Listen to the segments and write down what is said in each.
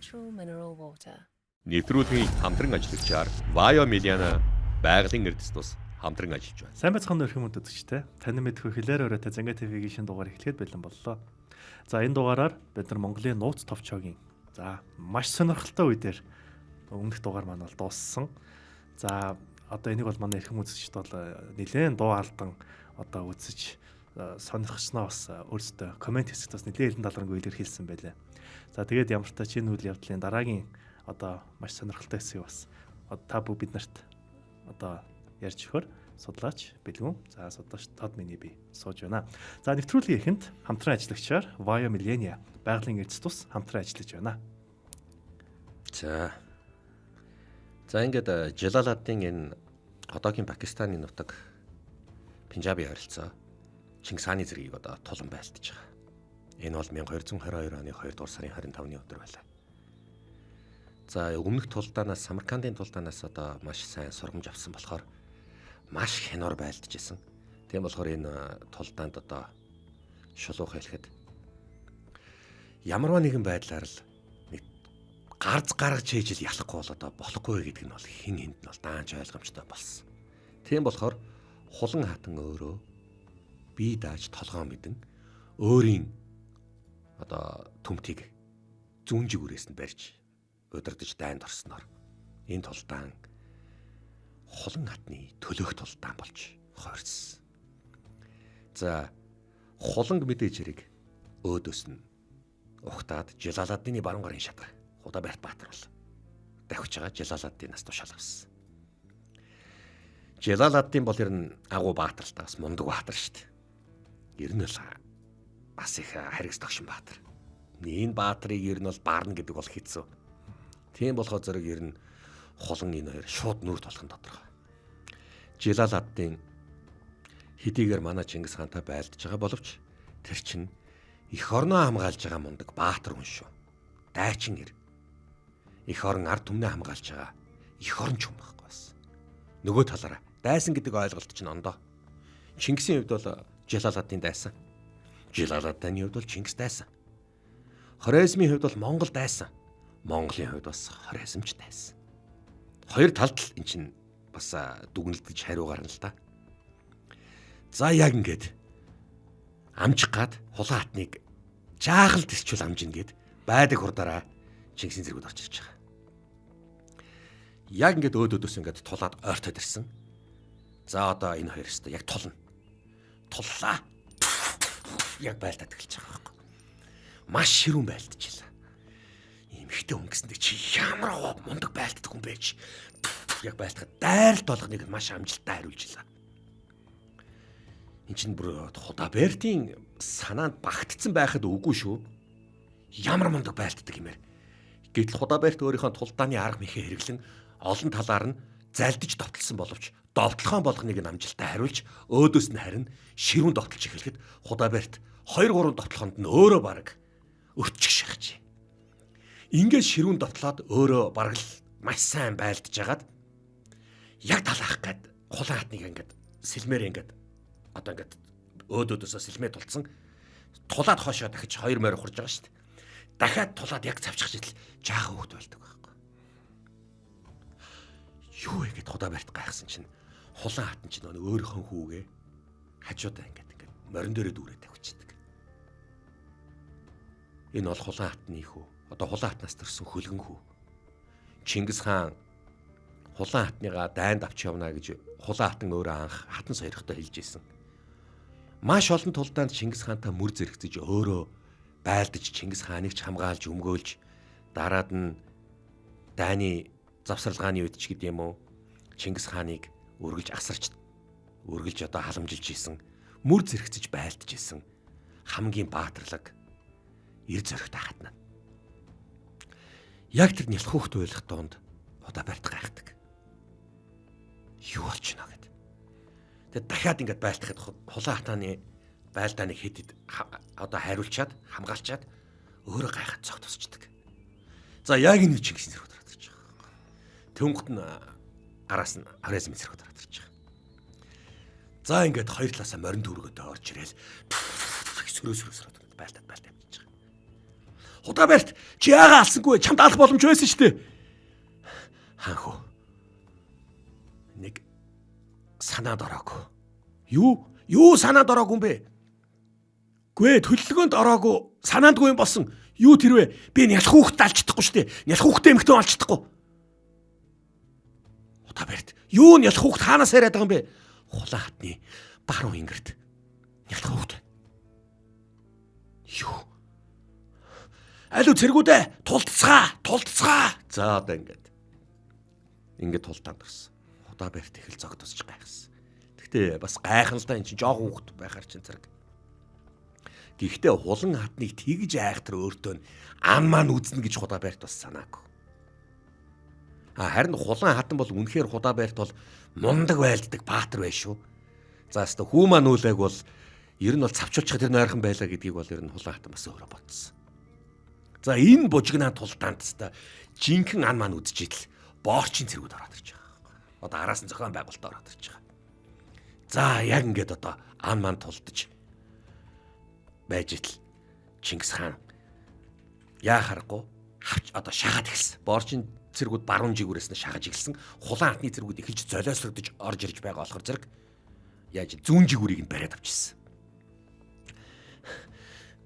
natural mineral water. Нэвтрүүлгийн хамтран ажиллагчаар Vio Miliana байгалийн эрдэс тус хамтран ажиллаж байна. Сайн бацхан өрхөм үзэгчтэй. Таны мэдхүй хэлээр өрөөтэй Занга ТV-ийн шинэ дугаар эхлэхэд бэлэн боллоо. За энэ дугаараар бид нар Монголын нууц товчоогийн маш сонирхолтой үе дээр өмнөх дугаар маань бол дууссан. За одоо энийг бол манай эрхэм үзэгчд бол нэлээд дуу алдан одоо үзэж сонирхсноо бас өөрсдөө комент хэсэгт бас нэлээд элен талрангүй илэрхийлсэн байлаа. За тэгээд ямар ч тач энэ үйл явдлын дараагийн одоо маш сонирхолтой хэсгийг бас та бүхэн бид нарт одоо ярьж өгөхөөр судлаач бэлгүн. За судлаач тод миний би сууж байна. За нэвтрүүлгийн эхэнд хамтран ажиллагчаар Vio Miliana байгалийн эрдэс тус хамтран ажиллаж байна. За ингээд Жалаладдын энэ одоогийн Пакистаны нутаг Пенжаби харилцаа Чингис хааны зэргийг одоо тулан байлтаж байгаа. Энэ бол 1222 оны 2 дугаар сарын 25-ны өдөр байлаа. За өмнөх тулдаанаас Самаркандын тулдаанаас одоо маш сайн сургамж авсан болохоор маш хянуур байлдаж исэн. Тийм болохоор энэ тулдаанд одоо шулуух хэлэхэд ямарваа нэгэн байдлаар л нэг гаргаж хийж ялахгүй бол одоо болохгүй гэдг нь бол хин хэнд нь бол даанч ойлгомжтой болсон. Тийм болохоор хулан хатан өөрөө бие дааж толгоо мэдэн өөрийн одоо төмтийг зүүн жигүүрээс нь барьж өдөрдөж дайнд орсноор энэ тулдаан хулан хатны төлөөх тулдаан болж хойрцсон. За хуланг мэдээж хэрэг өөдөөс нь ухтаад Жалаладдины баруун гарын шадар Худабайрт Баатар бол давхиж байгаа Жалаладдинаас тушаал авсан. Жалаладдин бол ер нь агуу баатар л та бас мундаг баатар шүү дээ. Ер нь л бас их харигс тогшин баатар. Энэ баатрыг ер нь бол баарна гэдэг бол хэцүү. Тийм болохоор зэрэг ер нь хулан энэ хоёр шууд нүүр толох нь тодорхой. Жалаладдин хэдийгээр манай Чингис хаантай байлдаж байгаа боловч тэр чинь эх орноо хамгаалж байгаа мундаг баатар хүн шүү. Дайчин ир. Эх орон ард түмнээ хамгаалж байгаа эх орон ч юм байхгүй бас. Нөгөө талаараа дайсан гэдэг ойлголт чинь ондоо. Чингисийн хувьд бол Жалаладдин дайсан. Жалаладдины хувьд бол Чингис дайсан. Хорезмийн хувьд бол Монгол дайсан. Монголын хувьд бас Хорезмч дайсан. Хоёр талд л эн чинь бас дүгнэлтэж хариу гарна л та. За яг ингээд амжих гад хулан хатныг жаахан тэрчүүл амжина гэд байдаг хурдаараа Чингисийн зэрэгүүд орж ирж байгаа. Яг ингээд өөдөөдөөс ингээд тулаад ойртоод ирсэн. За одоо энэ хоёр өстө яг тулна. Туллаа. Яг байлдаад эхэлж байгаа байхгүй. Маш ширүүн байлдчихлаа. Ийм ихтэй хүн гэсэндээ чи ямар мундаг байлддаг хүн байж. Яг байлдахад дайралт болгоныг маш амжилттай хариулж илаа. Энд чинь бүр Худабайртын санаанд багтцсан байхад үгүй шүү. Ямар мундаг байлддаг юмэр. Гэтэл Худабайрт өөрийнхөө тулдааны арга мэхээ хэрэглэн олон талаар нь залдиж довтлсон боловч довтлохоо болгоныг нь амжилттай хариулж өөдөөс нь харин ширүүн довтлж эхлэхэд Худабайрт 2-3 довтлохонд нь өөрөө бараг өтчих шахаж. Ингээд ширүүн довтлоод өөрөө бараг л маш сайн байлдаж агаад яг талаах гээд хулан хатныг ингээд сэлмээр ингээд одоо ингээд өөдөөдөөсөө сэлмээ тулцсан тулаад хоошоо дахиж 2 морь хурж байгаа шүү дээ. Дахиад тулаад яг цавчих жил жаахан хөвгт байлдаг байхгүй. Юу вэ гэд Худабайрт гайхсан чинь хулан хатан чинь өөрийнхөө хүүгээ хажуудаа ингээд морин дээрээ дүүрээд тавьчихдаг. Энэ бол хулан хатны хүү. Одоо хулан хатнаас төрсэн хөлгөн хүү. Чингис хаан хулан хатныгаа дайнд авч явна гэж хулан хатан өөрөө анх хатан сойрхтой хэлж ирсэн. Маш олон тулдаанд Чингис хаантай мөр зэрэгцэж өөрөө байлдаж Чингис хааныг ч хамгаалж өмгөөлж дараад нь дайны завсарлагааны үед ч гэдэм үү Чингис хааныг үргэлж асарч үргэлж одоо халамжилж исэн мөр зэрэгцэж байлдаж исэн хамгийн баатарлаг эр зөрөгтэй хатна. Яг тэр нялх хөөхт байлах донд Худабайрт гайхдаг. Юу болж байна гэд. Тэгээд дахиад ингээд байлтахад хулан хатааны байлдааныг хэдэд одоо хариулчаад хамгаалчаад өөрөө гайхаад цог тусчдаг. За яг энэ Чингисийн зэрэг дараад ирж байгаа. Тэнгут нь араас нь Хорезмийн зэрэг дараад ирж байгаа. За ингээд хоёр талаасаа морин дүүргөдөө орж ирээл сөрөөд байлдаад явж байгаа. Худабайрт чи яагаа алсангүй чамд алах боломж байсан шүү дээ. Хаанху. Нэг санаад ороогүй. Юу санаад ороогүй юм бэ? Гүй төлөлгөөнд ороогүй санаандгүй юм болсон. Юу тэр вэ? Би нялх хүүхдэд алж чадахгүй шүү дээ. Нялх хүүхдэд эмэгтэй алж чадахгүй. Худабайрт юу нялх хүүхд хаанаас яриад байгаа юм бэ? Хулан хатны баруун ингэрд. Нялх хүүхд. Юу? Алуу цэргүүдэ тулдцгаа. За одоо ингээд тултаад гисэн. Худабайрт их л зогдосч гайхсан. Гэхдээ бас гайхан л да эн чинь жоохон хүүхд байхаар чинь зэрэг. Гэхдээ хулан хатныг тэгж айхтар өөртөө ан маань үзнэ гэж Худабайрт бас санаагүй. Харин хулан хатан бол үнэхээр Худабайрт бол мундаг байлддаг баатар байш шүү. За өстө хүү маань үлээг бол ер нь бол цавчуулчих тэр нойрхон байлаа гэдгийг бол ер нь хулан хатан бас өөрөө бодсон. За энэ бужигнаа тулдаанд өстө жинхэнэ ан маань үдчихэл боорчин цэргүүд ороод ирж байгаа. Одоо араас нь зохион байгуулалтаа ороод ирж байгаа. За яг ингээд одоо ан маань тулдаж байж итл Чингис хаан яа харахгүй хавч одоо шагаад эхэлсэн. Боорчин цэргүүд баруун жигүүрээс нь шагаж эхэлсэн. Хулан хатны цэргүүд эхэлж золиослогдож орж ирж байгаа болохоор зэрэг яаж зүүн жигүүрийг нь бариад авчихсан.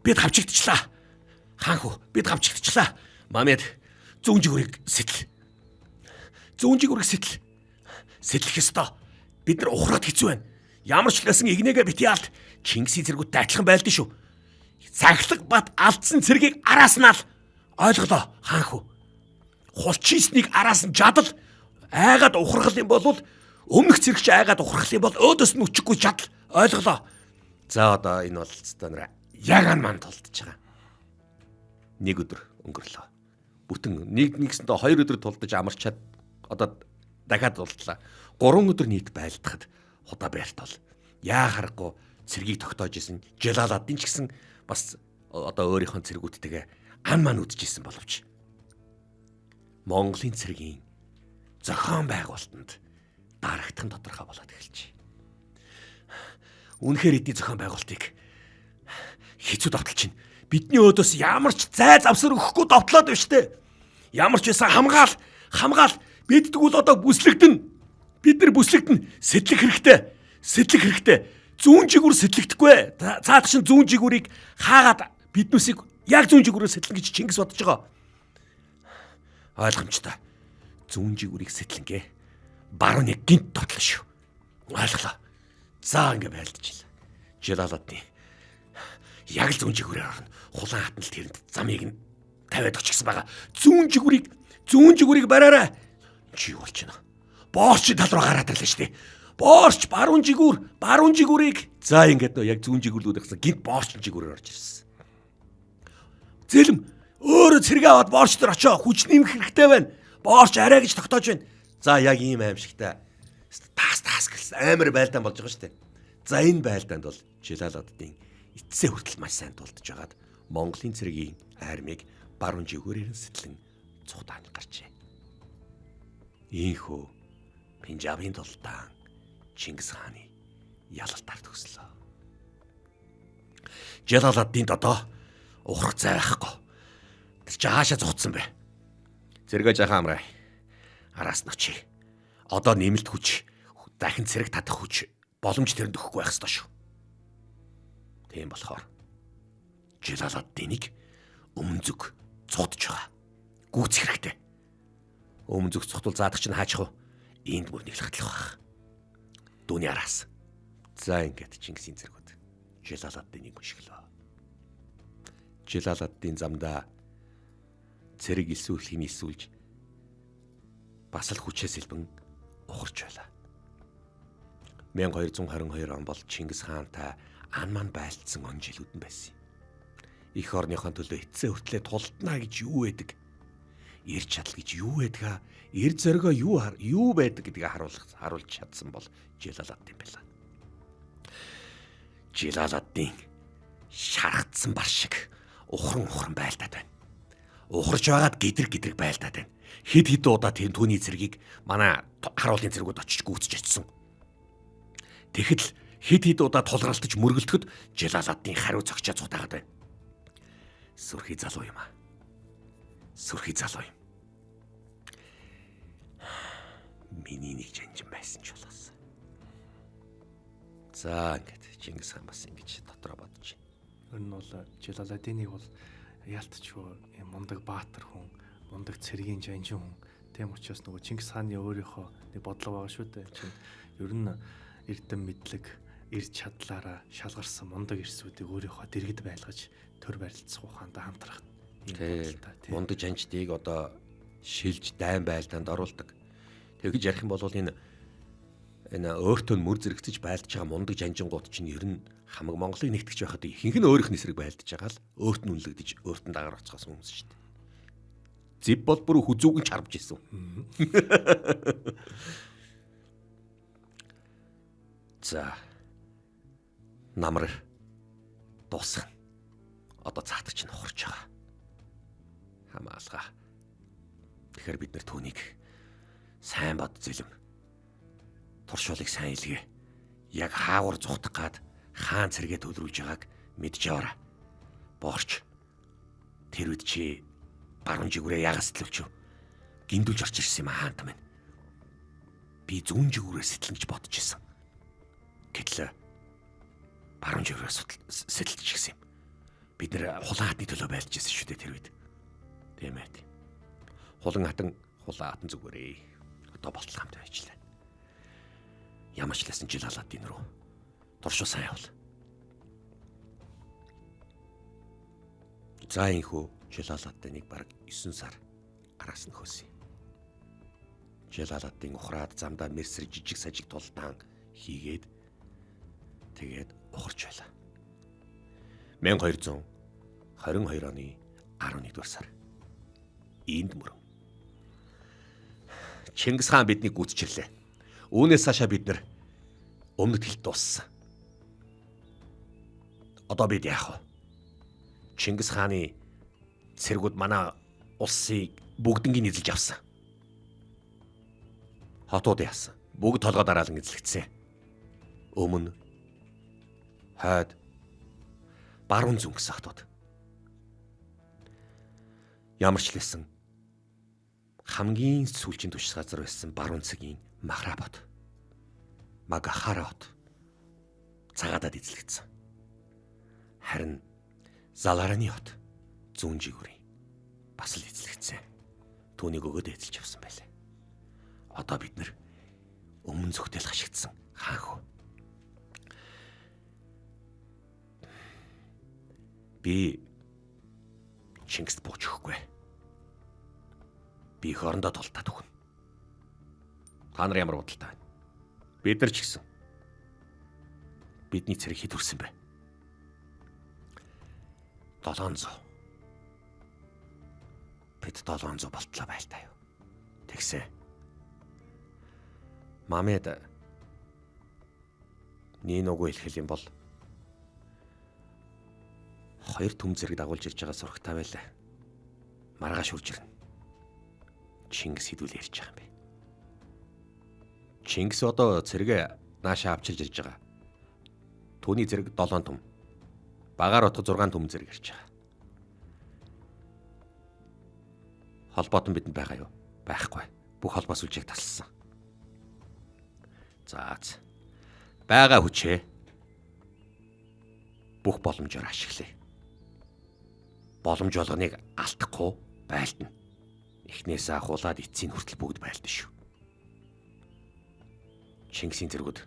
Бид хавчигдчихлаа. Хаанху бид хавчигдчихлаа. Мамед зүүн жигүүрийг сэтэл. Зүүн жигүүрийг сэтэл. Сэтлэх ёстой. Бид нар ухраад хэцүү байна. Ямар ч лсэн игнэгээ бити алт Чингисийн цэргүүдтэй адилхан байлдаа шүү. Цаглаг бат алдсан цэргийг араас нь ал. Ойлголоо хаанху. Хулчийсныг араас нь жадал айгаад ухрах юм бол өмнөх цэрэгч айгаад ухрах юм бол өөдөөс нь үчихгүй жадал. Ойлголоо. За одоо энэ бол өстой яг ан манд тулдж байгаа. Нэг өдөр өнгөрлөө. Бүтэн нэгсэндээ 2 өдөр тулдаж амарчаад одоо дахиад тулдлаа. 3 өдөр нийт байлдахад Худабайрт бол яа харахгүй цэргийг тогтоож исэн. Жалаладдин ч гэсэн бас одоо өөрийнхөө цэргүүдтэйгээ ан маань үдчихсэн боловч Монголын цэргийн зохион байгуулалтанд дарагдах нь тодорхой болоод эхэлжээ. Үнэхээр эдний зохион байгуулалтыг хэцүү давталж чинь бидний өөдөөс ямар ч зай завсар өгөхгүй давтлаад байна штэ. Ямар ч байсан хамгаал бид тэгвэл одоо бүслэгдэн. Бид нар бүслэгдэн сэтлэх хэрэгтэй. Зүүн жигүүр сэтлэгдэхгүй. Цаадах шин зүүн жигүүрийг хаагаад биднүсийг яг зүүн жигүүрээр сэтлэн гэж Чингис бодож байгаа. Ойлгомжтой. Зүүн жигүүрийг сэтлэнгээ. Баруун яг гинт дотлоо шүү. Ойлголоо. За ингэ байлдчихлаа. Жалаладдин яг л зүүн жигүүрээр орно. Хулан хатнал тэрэнд замыг нь тавиад очихсан байгаа. Зүүн жигүүрийг бариараа. Чи юу болж байна? Боорч тал руу гараад ирлээ шүү дээ. Боорч баруун жигүүрийг за ингээд нөө яг зүүн жигүүрлүүд гэсэн гинт боорчин жигүүрээр орж ирсэн. Зэлм өөрөө цэрэг аваад боорч дээр очоо хүч нэмэх хэрэгтэй байна. Боорч арай гэж тогтоож байна. За яг ийм аимшигтай. Таас гэсэн амар байлдаан болж байгаа шүү дээ. За энэ байлдаанд бол Жалаладдин эцсээ хүртэл маш сайн тулдж байгаад Монголын цэргийн армийг баруун жигүүрээр сэтлэн цугтаанд гарчээ. Ийхүү Пенжабын тулдаан Чингис хааны ялалтаар төгслөө. Жалаладдинд одоо ухрах зай байхгүй. Тэр чи хаашаа зогтсон бэ? Зэрэгэ жаахан амраа. Араас нь очие. Одоо нэмэлт хүч, дахин цэрэг татах хүч боломж тэрэнд өгөхгүй байх ёстой шүү. Тийм болохоор Жалаладдиныг өмнө зүг цугтж байгаа. Гүйцэх хэрэгтэй. Өмнө зүг цугтвал заадаг чинь хаачих вэ? Энд бүр нэг л хатлах байх. Дүүний араас. За ингээд Чингисийн цэргүүд Жалаладдиныг мушиглав. Жалаладдин замдаа цэрэг илсүүлэхийг нийсүүлж бас л хүчээс илбэн ухарч байлаа. 1222 он бол Чингис хаантай ан маань байлдсан он жилүүд нь байсан. Их орныхон төлөө эцсээ хүртлээр тулдна гэж юу байдаг? Ир чадал гэж юу байдаг? Ир зоригоо юу байдаг гэдгийг харуулж чадсан бол Жалаладдин байлаа. Жалаладдин шаргацсан бар шиг ухран байлдаад байна. Ухарж байгаад гэдрэг байлдаад байна. Хэд удаа тийм түүний цэргийг манай харуулын цэргүүд очиж гүйцэж очсон. Тэгэхэд хэд удаа тулгарлаж мөргөлдөхөд Жалаладдин хариу зогчоо цутаагаад байна. Сүрхий залуу юм аа. Сүрхий залуу юм. Миний нэг жанжин байсан ч болоос. За ингээд Чингис хаан бас ингэж дотроо бодож байна. Ер нь бол Жалаладдиныг бол яалтчгүй мундаг баатар хүн, мундаг цэргийн жанжин хүн. Тийм учраас нөгөө Чингис хааны өөрийнхөө нэг бодлого байгаа шүү дээ. Чин ер нь эрдэм мэдлэг, эрд чадлаараа шалгарсан мундаг эрсүүдийг өөрийнхөө дэргэд байлгаж төр барилцах ухаандаа хамтрах. Мундаг жанжтыг одоо шилж дайн байлдаанд оруулдаг. Тэгж ярих юм бол энэ өөртөө мөр зэрэгцэж байлдаж байгаа мундаг жанжингууд чинь ер нь хамаг Монголыг нэгтгэж байхад ихэнх нь өөрийнх нь эсрэг байлдаж байгаа л өөрт нь үнэлэгдэж өөрт нь дагаар оцгосон хүмүүс шүү дээ. Зэв бол бүр хүзүүг нь чарбж исэн. За намар дуусах. Одоо цаатар чинь ухарч байгаа. Хамаалгаа. Тэгэхээр бид нар түүнийг сайн бод зэлэм. Туршуулыг сайн илгээ. Яг хаагур зүхтах гад хаан цэргээ төлрүүлж байгааг мэдж яваарай. Боорч. Тэр үед чи баруун жигүүрээ ягас сэтэлвч. Гиндүүлж орч ирсэн юм хаант минь. Би зүүн жигүүрээ сэтэлнэж бодож исэн. Гэтэл баруун жигүүрээ сэтэлж гисэн юм. Бид нэр хулан хатны төлөө байлж ирсэн шүү дээ тэр үед. Тийм ээ. Хулан хатан зүгээрээ. Одоо болтол хамт байжлаа. Ямар ч лсэн Жалаладдин руу туршуу сайн явал. За инхүү Жалаладдиныг бараг 9 сар араас нь хөөсөн. Жалаладдин ухраад замдаа мерсэр жижиг сажиг тулдаан хийгээд тэгээд ухарч байлаа. 1222 оны 11 дугаар сар. Энд мөрөн. Чингис хаан биднийг гүйцэрлээ. Үүнээс цаашаа бид нар өмнөд хэлт дууссан. Одоо бид яах вэ? Чингис хааны цэргүүд манай улсыг бүгднийг эзэлж авсан. Хотууд яасан. Бүгд толгой дараалан эзлэгдсэн. Өмнө хойд баруун зүүн гэсэн хотууд. Ямар ч лсэн хамгийн сүүлчийн түвшс газар байсан баруун цэгийн Махработ, Магахарот цагаадад эзлэгдсэн. Харин Залараны хот зүүн жигүүрийн бас л эзлэгдсэн. Түүнийг өгөөд эзэлж авсан байлаа. Одоо бид нар өмнө зүгтэл хашигдсан хаан хөө. Би Чингист бууч өгөхгүй. Би их орондоо толтаад өгнө. Та нар ямар бодолтой байна? Бид нар ч гэсэн бидний цэрэг хэд хүрсэн бэ? 700. Бид 700 болтлоо байлтаа юу. Тэгсэн. Мамед нэг үгүй хэлэх юм бол 2 түм зэрэг дагуулж ирж байгаа сурагтай байлаа. Маргааш үрж ирнэ. Чингис хідүүл ярьж байгаа юм бэ. Чингис одоо цэргээ наашаа авчирж ирж байгаа. Түүний зэрэг 7 түм. Багаар отго 6 түм зэрэг ирж байгаа. Холбоот нь бидэнд байгаа юу? Байхгүй. Бүх холбоо сүлжээг тасалсан. Заац. Бага хүчээ. Бүх боломжоор ашиглая. Боломж болгоныг алдахгүй байлдана. Эхнээсээ ахуулаад эцсийн хүртэл бүгд байлдана шүү. Чингисийн зэргүүд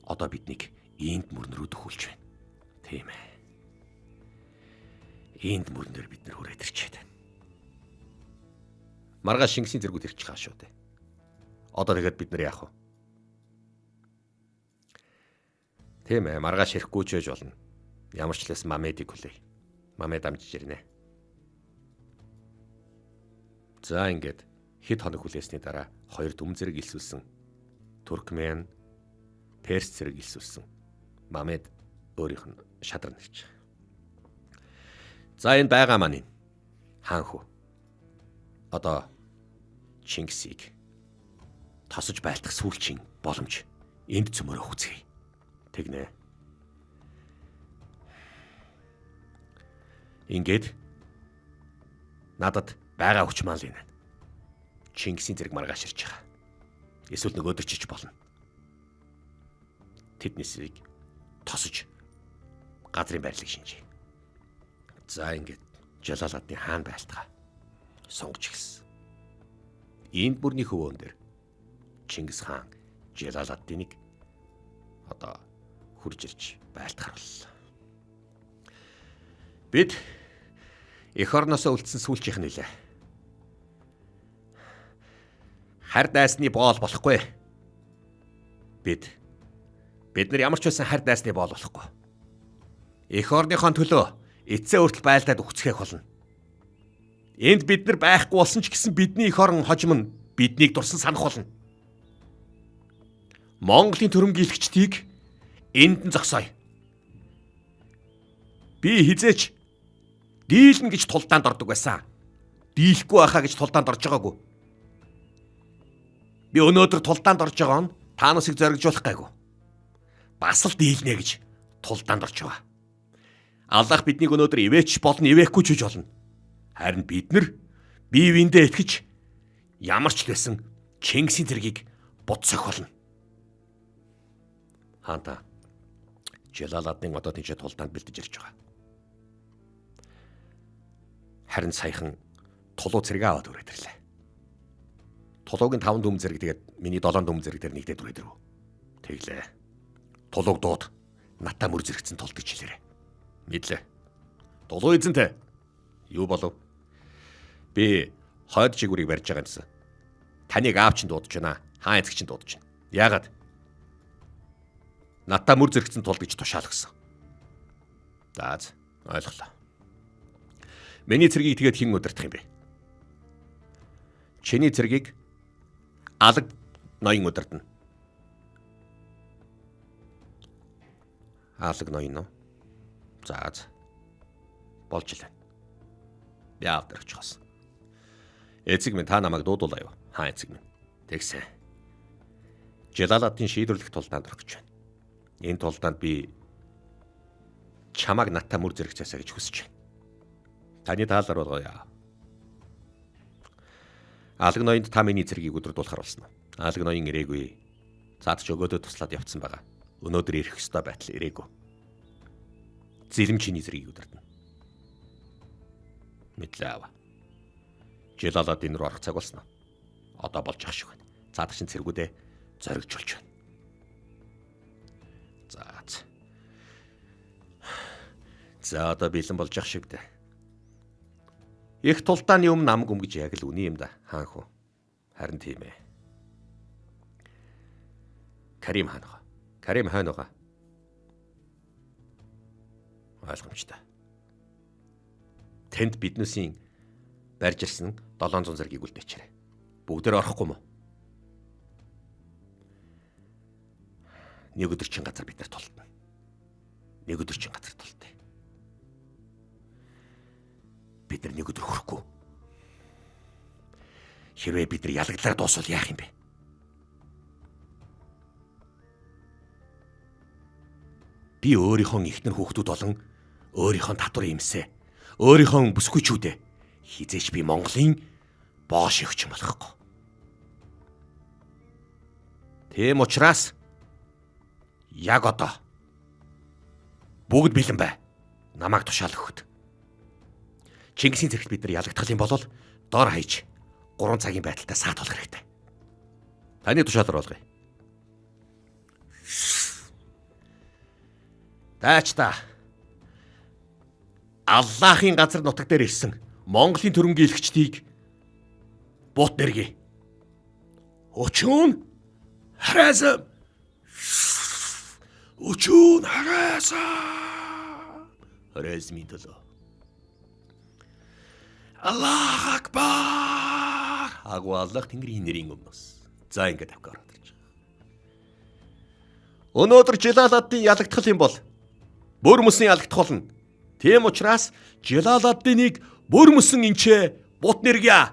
одоо биднийг энд мөрн рүү төхүүлж байна. Тийм ээ. Энд мөрнөр бид нар хүрээд ирчээд байна. Маргааш Чингисийн зэргүүд ирчих хаа шүү дээ. Одоо тэгээд бид нар яах вэ? Тийм ээ, маргааш ирэхгүй ч байж болно. Ямар ч лээс Мамедийг хүлээе. Мамед амжиж ирнэ. За ингээд хэд хоног хүлээсний дараа 2 түм зэрэг илсүүлсэн Туркмен, Перс зэрэг илсүүлсэн Мамед өөрийнх нь шадар нэрч. За энэ байгаа маань хаан хүү. Одоо Чингисийг тосож байлдах сүүлчийн боломж энд цөмөрөө хүзгээе. Тэгнэ. Ингээд надад Бага хүч мал энэ. Чингисийн зэрэг маргааширч байгаа. Эсвэл нөгөөдөрчиж болно. Тэднээсийг тосож газрын байрлалыг шинжээ. За ингээд Жалаладын хаан байлтгаа сонгож эхэлсэн. Энд бүрний хөвөөн дээр Чингис хаан Жалаладдыг одоо хурж ирж байлтахар боллоо. Бид эх орноосоо үлдсэн сүүлчийнх нь үлээ. Хар дайсны боол болохгүй. Бид нар ямар ч байсан хар дайсны боол болохгүй. Эх орныхон төлөө эцсээ хүртэл байлдаад үхцэх болно. Энд бид нар байхгүй болсон ч гэсэн бидний эх орон хожим нь биднийг дурсан санах болно. Монголын төрөмгийлэгчдийг энд нь зогсооё. Би хизээч дийлнэ гэж тулдаанд ордог байсан. Дийлэхгүй байхаа гэж тулдаанд орж байгаагүй. Би өнөөдөр тулдаанд орж байгаа нь та нарыг зоригжуулах гайгүй. Бас л дийлнэ гэж тулдаанд орж байгаа. Аллах биднийг өнөөдөр ивээч болон ивээхгүй ч гэж болно. Харин бид нар бие биендээ итгэж ямар ч л байсан Чингисийн зэргийг буцсах болно. Хаанта Жалаладдын одоо тийч тулдаанд бэлдэж ирж байгаа. Харин саяхан тулуу зэрэг аваад өрөөд ирлээ. Тулуугийн 5 дүм зэрэг тэгээд миний 7 дүм зэрэг дээр нэгдээд өрөөд ирв. Тэглээ. Тулууг дууд натаа мөр зэрэгцэн толд гэж хэлээрэ. Мэдлээ. Тулуу эзэнтэй. Юу болов? Би хойд жигүүрийг барьж байгаа юмсан. Таныг аав чинь дуудаж байна. Хаан эцэг чинь дуудаж байна. Яагаад? Натаа мөр зэрэгцэн толд гэж тушаалгасан. Дааз ойлголоо. Миний цэргийг тэгээд хэн удирдах юм бэ? Чиний цэргийг алаг ноён удирдана. Алаг ноён уу? Зааз. Болж илээ. Яав дэрч хас. Эцэг минь та намайг дуудуулаа юу? Хаан эцэг минь. Тэгсэн. Жалаладдын шийдвэрлэх тулдаанд орох гэж байна. Энэ тулдаанд би чамайг натаа мөр зэрэгцээсэ гэж хүсэж байна. Таны таалаар болгоё. Алаг ноёнд та миний цэргийг өдөрдүүлэхэр болсон. Алаг ноён ирээгүй. Цаад ч өгөөдөө туслаад явцсан байгаа. Өнөөдөр ирэх ёстой байтал ирээгүй. Зэлэм чиний цэргийг өдөрдөн. Мэдлээ аваа. Жалаладдын руу орох цаг болсон. Одоо болж ах шиг байна. Цаад чин цэргүүдээ зоригжуулж байна. За одоо бэлэн болж ах шиг дээ. Их тулдааны өмнө намг өмгөж яг л үний юм да, хаан хүү. Харин тийм ээ. Карим хаан байгаа. Карим хаан байгаа. Ойлгомжтой. Тэнд биднээсийн барьж ирсэн 700 зэргийг үлдээчээрэй. Бүгдээр орохгүй мó? Нэг өдөр чин газар бид нар толтно. Нэг өдөр чин газар толтъя. Бид нар нэг өдөр хүрэхгүй. Хэрвээ бид нар ялагдлаар дуусвал яах юм бэ? Би өөрийнхөө ихнэр хүүхдүүд болон өөрийнхөө татвар юмсэ. Өөрийнхөө бүсгүйчүүдээ хизээч би Монголын боош өгч юм болохгүй. Тийм учраас яг одоо бүгд бэлэн бай. Намайг тушаал өгөхөд. Чингисийн зэрэгт бид нар ялагдах юм бол дор хаяж 3 цагийн байдалтай саат болох хэрэгтэй. Таны тушаалаар болгоё. Даач та. Аллахын газар нутаг дээр ирсэн Монголын төрөмгийлэгчдийг бут нэргий. Өчүүн хараасаа. Өчүүн хараасаа. Хараасмын төлөө. Аллах акбар. Агуу Аллах Тэнгэрийн нэрийн өмнөөс. За ингээд авкаар орж. Өнөөдөр Жалаладдын ялагдах юм бол бүр мөсөн ялагдах болно. Тийм учраас Жалаладдыг бүр мөсөн инчээ бут нэргий.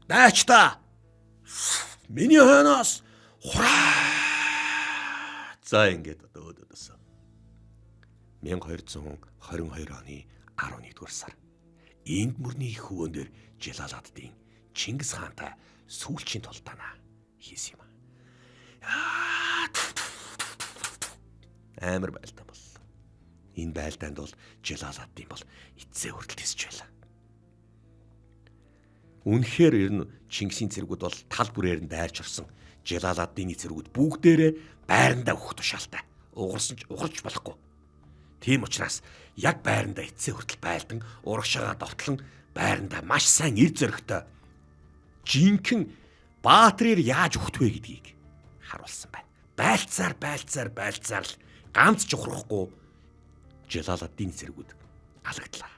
Даач та. Миний ханаас хураа. За ингээд одоо өдөөс 1222 оны 11 дугаар сар Энд мөрний их хөвөн дээр Жалаладдин Чингис хаантай сүүлчийн тулдаанаа хийсэн юм. Амар байлдаа боллоо. Энэ байлдаанд бол Жалаладдин бол эцсээ хүртэл тисэж байлаа. Үнэхээр ер нь Чингисийн цэргүүд бол тал бүрээр нь дайрч орсон. Жалаладдины цэргүүд бүгдээрээ байрандаа өгөх тушаалтай. Угарч болохгүй. Тийм учраас яг байрандаа эцсээ хүртэл байлдан урагшаага довтлон байрандаа маш сайн ир зөрөгтэй жинхэнэ баатрыг яаж өгөх вэ гэдгийг харуулсан байна. Байлцаар л ганц ч ухрахгүй Жалаладдины цэргүүд алагдлаа.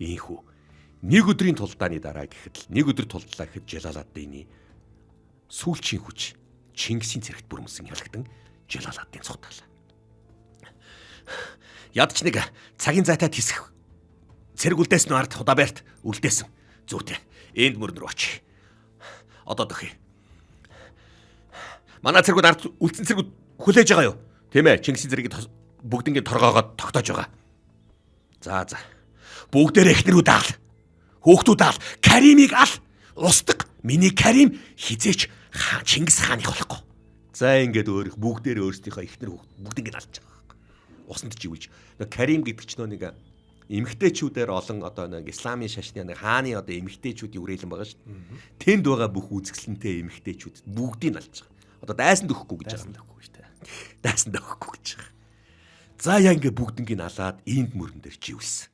Ийхүү нэг өдрийн тулдааны дараа гэхэд л нэг өдөр тулдлаа гэхэд Жалаладдины сүүлчийн хүч Чингисийн цэрэгт бүрмсэн ялгдан Жалаладдин цогтолоо. Ядч нэг цагийн зайтай тисэх цэрэг үлдээсэн ард Худаберт үлдээсэн. Зүйтэй. Энд мөрн рүү очие. Одоо дөхий. Манай цэргүүд ард үлдсэн цэргүүд хүлээж байгаа юу? Тийм ээ. Чингисийн цэргийг бүгднийг торгоогоод тогтоож байгаа. За. Бүгдээрээ эхнэрүүд аал. Хөөхтүүд аал. Каримыг аал. Устдаг. Миний Карим хизээч Чингис хааны болохгүй. За ингээд бүгдээрээ өөрсдийнхөө эхнэр хүүхд бүгднийг алж байгаа. Усанд живүүлж. Карим гэдэг чинь нэг эмэгтэйчүүдээр олон одоо нэг исламын шашны нэг хааны одоо эмэгтэйчүүдийн үрээлэн байгаа шүү дээ. Тэнд байгаа бүх үзэсгэлэнтэй эмэгтэйчүүд бүгдийг алж байгаа. Одоо дайсанд өгөхгүй гэж байгаа юм дахгүй шүү дээ. Дайсанд өгөхгүй гэж байгаа. За яа ингээд бүгднийг алаад энд мөрөн дээр живүүлсэн.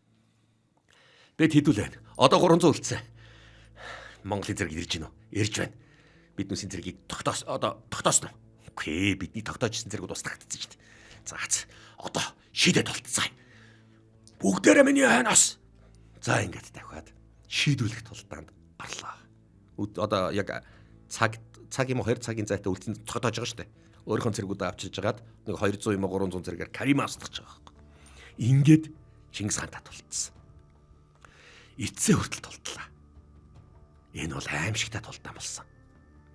Бид хэдүүлээ. Одоо 300 үлдсэн. Монголын зэрэг ирж гинөө. Ирж байна. Биднүүсийн зэргийг тогтоосон уу? Үгүй бидний тогтоожсэн зэргүүд устгагдсан шүү дээ. За одоо шийдээд толцсон. Бүгдээрээ миний хойноос. За ингээд тавихад шийдвэрлэх тулдаанд орлоо. Одоо яг цаг юм уу 2 цагийн зайтай үлдсэн тогтоож байгаа шүү дээ. Өөрийнхөө зэргүүдээ авчирж хагаад нэг 200 юм уу 300 зэрэгээр Карима устгаж байгаа байхгүй. Ингээд Чингис хаантай тулцсан. Эцсээ хүртэл тултлаа. Энэ бол аимшигтай тулдаан болсон.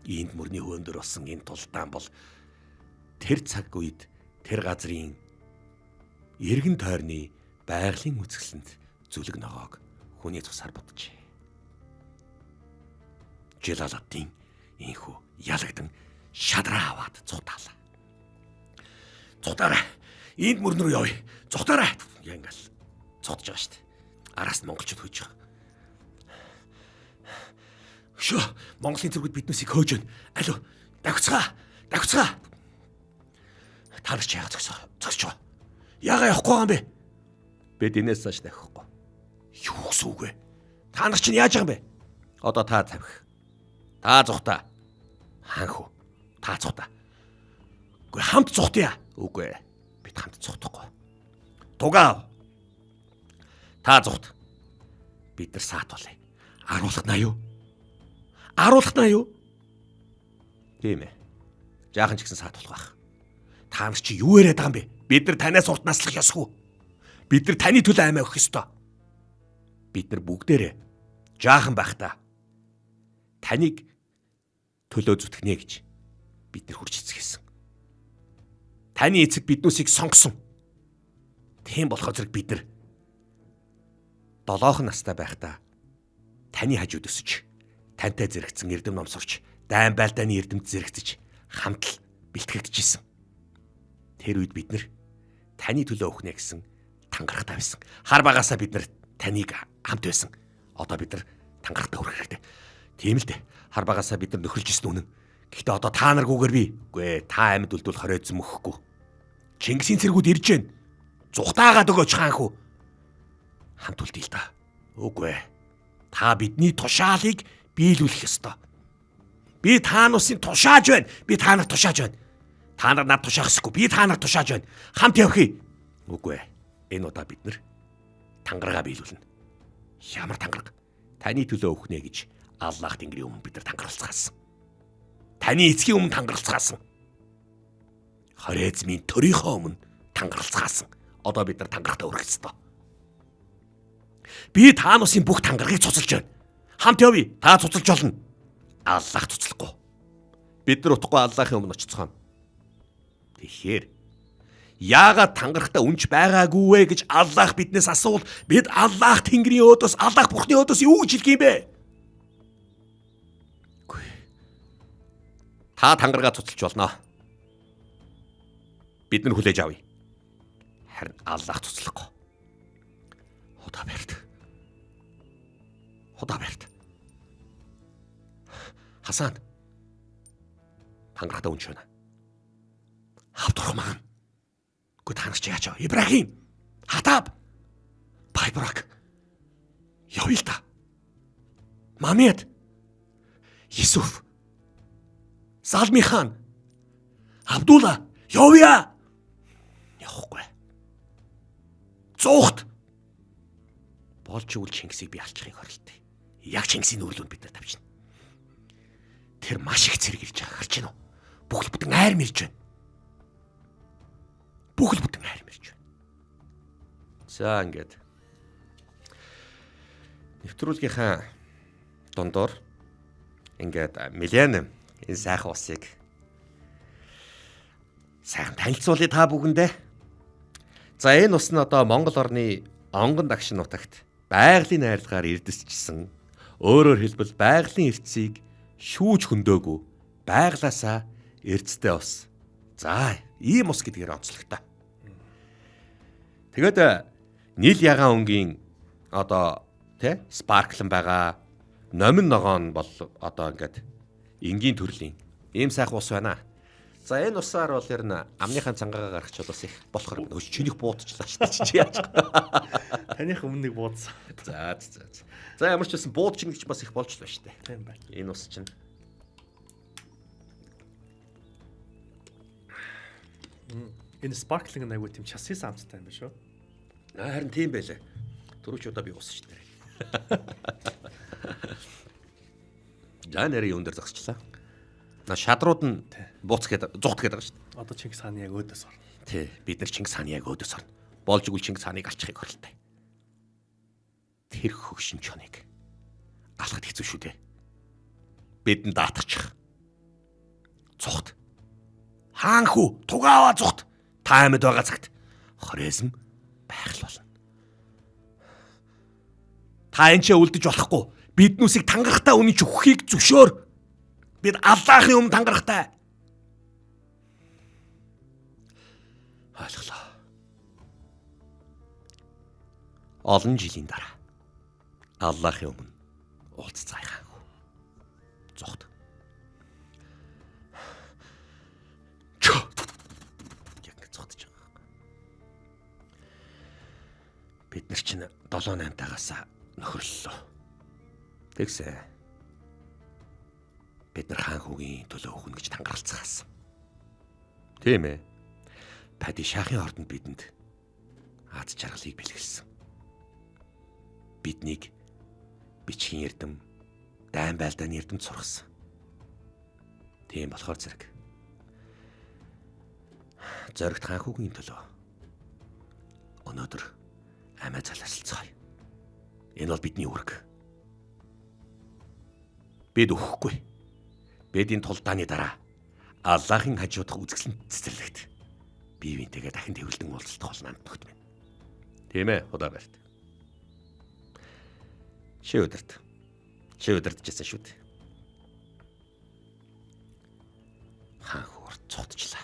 Энд мөрний хөвөн дээр болсон энэ тулдаан бол тэр цаг үед тэр газрын эргэн тойрны байгалийн үзэсгэлэнт зүлэг ногоог хүний цусаар боджээ. Жалаладдин инхүү ялагдсан шадраа аваад цутаалаа. Цутаараа энд мөрн рүү явъя. Цутаараа янгал цутж байгаа шүү дээ. Араас нь монголчууд хөөж байгаа. Шөө Монголын цэргүүд биднээсийг хөөж байна. Алуу давцгаа. Та нар ч яагаад зогсож байгаа? Яагаад явахгүй байгаа юм бэ? Бид энэс цааш давхгүй. Юу гэсэн үг вэ? Та нар чинь яаж байгаа юм бэ? Одоо та тавих. Та зугтаа. Хаанхүү? Та зугтаа. Үгүй хамт зугтъя. Үгүй. Бид хамт зугтахгүй. Тугаа. Та зугт. Бид нар саатуулъя. Аруулах на юу? Тийм ээ. Жаахан ч гэсэн саатуулах байх. Та нар чи юу яриад байгаа юм бэ? Бид нар танаас урт наслах ёсгүй. Бид нар таны төлөө аймаа өгөх ёстой. Бид нар бүгдээрээ жаахан байхдаа таныг төлөө зүтгэнэ гэж бид нар хурж эцгээсэн. Таны эцэг биднүүсийг сонгосон. Тийм болохоор зэрэг бид нар 7 настай байхдаа таны хажууд өсөж тантай зэрэгцэн эрдэм ном сурч дайн байлдааны эрдэмт зэрэгцэж хамт л бэлтгэгдэжсэн. Тэр үед бид нар таны төлөө өгнө гэсэн тангарахтай байсан. Хар багасаа бид нар таныг хамт байсан. Одоо бид нар тангарахтай хүрэх хэрэгтэй. Тийм л дээ. Хар багасаа бид нар нөхөрлжсэн үнэн. Гэхдээ одоо та наргүйгээр би. Үгүй та амьд үлдвэл хоройцсон мөхгүй. Чингисийн цэргүүд ирж байна. Зүхтаагаад өгөөч хаанхүү. Хамт үлдээ л да. Үгүй. Та бидний тушаалыг биелүүлэх ёстой. Би та нарын тушааж байна. Би та нарт тушааж байна. Та нар над тушаах ёсгүй. Би та нарт тушааж байна. Хамт явъя. Үгүй. Энэ удаа бид нар тангараа биелүүлнэ. Ямар тангараг? Таны төлөө өгнө гэж Аллах Тэнгэрийн өмнө бид нар тангаралцгаасан. Таны эцгийн өмнө тангаралцгаасан. Хорезмийн төрийнхөө өмнө тангаралцгаасан. Одоо бид нар тангарахтаа өрөх ёстой. Би та нарын бүх тангарагыг цуцалж байна. Хамт явъя. Та цуцалж болно. Аллах цуцлахгүй. Бид нар утгагүй Аллахын өмнө очицгаана. Тэгэхээр Яагаад тангарахтаа үнж байгаагүй вэ гэж Аллах биднээс асуувал бид Аллах Тэнгэрийн өөдөөс Аллах Бурхны өөдөөс юу гэж хэлэх юм бэ? Үгүй. Та тангаргаа цуцалж болно. Бид нар хүлээж авъя. Харин Аллах цуцлахгүй. Худаберт. Хасан. Тангарахтаа үнж байна. Авдурман. Танагч яач вэ? Ибрахим, Хатаб, Байбрак, Явилта, Мамед, Юсуф, Салми хаан, Абдулла, Явия. Явахгүй. Зуухт. Болж игэл Чингисийг би алчихыг оролтой. Яг Чингисийн нүрлүүнд бид нар тавьчихна. Тэр маш их зэрэг ирж байгаа харж байна уу? Бүхэл бүтэн айр мэрж байна. Бүхэл бүтэн хайр мэрч байна. За ингээд нэвтрүүлгийнхаа дундуур ингээд Милен энэ сайхан усыг сайхан танилцуулъя та бүхэндээ. За энэ ус нь одоо Монгол орны онгон дагшин нутагт байгалийн найрлагаар эрдэсчсэн. Өөрөөр хэлбэл байгалийн эрдэсийг шүүж хөндөөгүй байглаасаа эрдэстэй ус. За ийм ус гэдгээр онцлогтой. Тэгээд нийл ягаан өнгийн одоо тий спарклан байгаа номин ногоон бол одоо ингээд энгийн төрлийн ийм сайхан ус байна. За энэ усаар бол ер нь амныхаа цангаагаа гаргах чулуус их болохоор нөөч чинийх буудчихлаа шүү дээ чи яаж. Таних өмнө нэг буудсан. За ямар ч байсан буудчихна гэж бас их болж л байна шүү дээ. Тийм байна. Энэ ус чинь Энэ sparkling аягүй тийм часын самцтай юм байна шүү. Харин тийм байлаа. Түрүүч удаа би ус шүү дээ. Жанери өндөр зогсчлаа. Шадрууд нь бууц гээд зугт гээд байгаа шүү дээ. Одоо Чингис хааны яг өөдөөс орно. Тий, бид нар Чингис хааны яг өөдөөс орно. Болж игэл Чингис хааныг алчихыг оролтой. Тэр хөгшин чоныг алхад хэцүү шүү дээ. Бидэнд даатгачих. Цухт. Хаан хүү, тугаава цухт. Та амьд байгаа цагт хорезм байх л болно. Та энэ ч үлдэж болохгүй. Биднүүсийг тангарахтаа үнэнч өгөхийг зөвшөөр. Бид Аллахын өмнө тангарахтай. Ойлголоо. Олон жилийн дараа Аллахын өмнө уулзцай хаангүй. Зогт. Яг зогтож байгаа. Бид нар чинь 7-8 тагаас нөхөрлөлөө. Тэгсэ. Бид нар хаан хүүгийн төлөө өгнө гэж тангаралцгаасан. Тийм ээ. Падишахын ордонд бидэнд аз жаргалыг бэлгэлсэн. Биднийг бичгийн эрдэм, дайн байлдааны эрдэмд сургасан. Тийм болохоор зоригт хаан хүүгийн төлөө өнөөдөр амиа заларсалцгаая. Энэ бол бидний үүрэг. Бид өгөхгүй. Бидний тулдааны дараа Аллахын хажуудах үзэсгэлэн цэцэрлэгт бие биентэйгээ дахин төвлөлдөн уулзалтах болно нөхд минь. Тийм ээ, Худаберт. Чи өдөртжсэн шүү дээ. Хаан хурд цогтчлаа.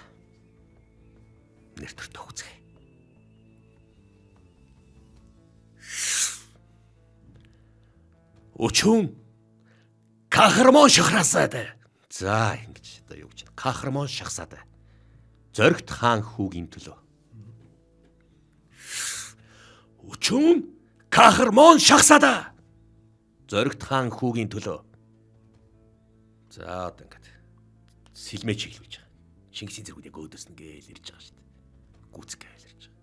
Нэр төртөө үзье. Өчүүн кахармон шахрасаад. За ингэж одоо юу гэж кахармон шахсаад. Зоригт хаан хүүгийн төлөө. Өчүүн кахармон шахсаад. Зоригт хаан хүүгийн төлөө. За одоо ингэж сэлмээ чиглэж байгаа. Чингисийн зэргүүд яг өөдөөс нь гээл ирж байгаа шүү дээ. Гүцгээл ирж байгаа.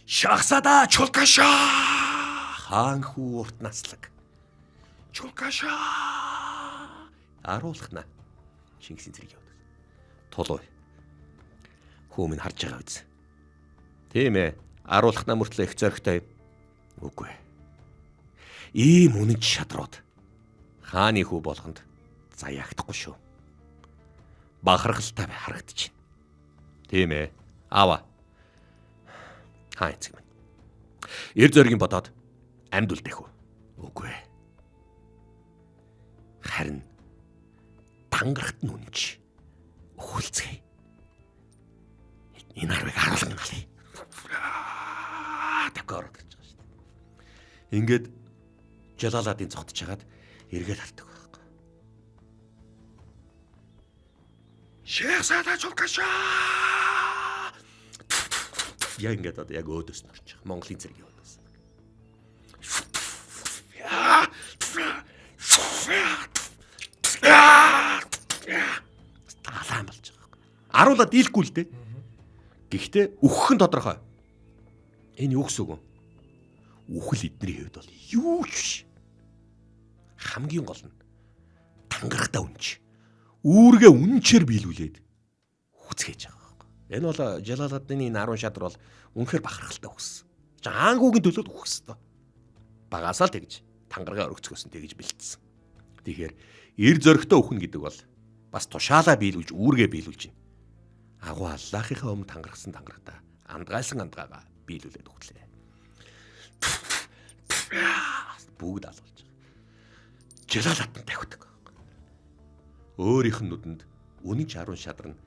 Шахсада чулкаша. Хаан хүү урт наслаг. Чулкаша. Аруулхна. Чингисийн зэрэг яваад. Тулуй. Хүү минь харж байгаа биз. Тийм ээ. Аруулхна мөртлөө их зоригтой. Үгүй. Ийм үнэнч шадрууд хааны хүү болгонд заяагдахгүй шүү. бахархалтай харагдаж байна. Тийм ээ. Аава. Хаа эцэг минь. Эр зоригийн бодоод амьд үлдэх үү? Үгүй ээ. Харин тангарахт нь үнэнч өхөлцгэй. Энэ харвыг харуулгын алъя. Такоор гэж байгаа шүү дээ. Ингээд Жалаладын цогтж хагаад эргээд хардаг байхгүй. Шэхсада чулкаша. Яг ингээд одоо яг өөдөөс нь орж байгаа. Монголын цэргийн өөдөөс. Талаан болж байгаа. Аруулаад дийлэхгүй л дээ. Гэхдээ үхэх нь тодорхой. Энэ юу гэсэн үг вэ? Үхэл эдний хувьд бол юу ч биш. Хамгийн гол нь тангарахтаа үнч. Үүргээ үнчээр биелүүлээд хүцгээж байгаа байхгүй. Энэ бол Жалаладын энэ 10 шадар бол үнэхээр бахархалтай үхсэн. Жаангуугийн төлөөд үхсэн тоо. Багасаал тэгж тангаргаа өргөцгөөсөн тэгж бэлдсэн. Тэгэхээр эр зөрөгтэй үхэн гэдэг бол бас тушаалаа биелүүлж үүргээ биелүүлж байна. Агуу Аллахынхаа өмнө тангархсан тангарахтаа андгайлсан андгаагаа биелүүлээд үхлээ. Бүгд алуулж байгаа. Жалалат нь тавьдаг. Өөрийнх нь нүдэнд үнэн 10 шадар нь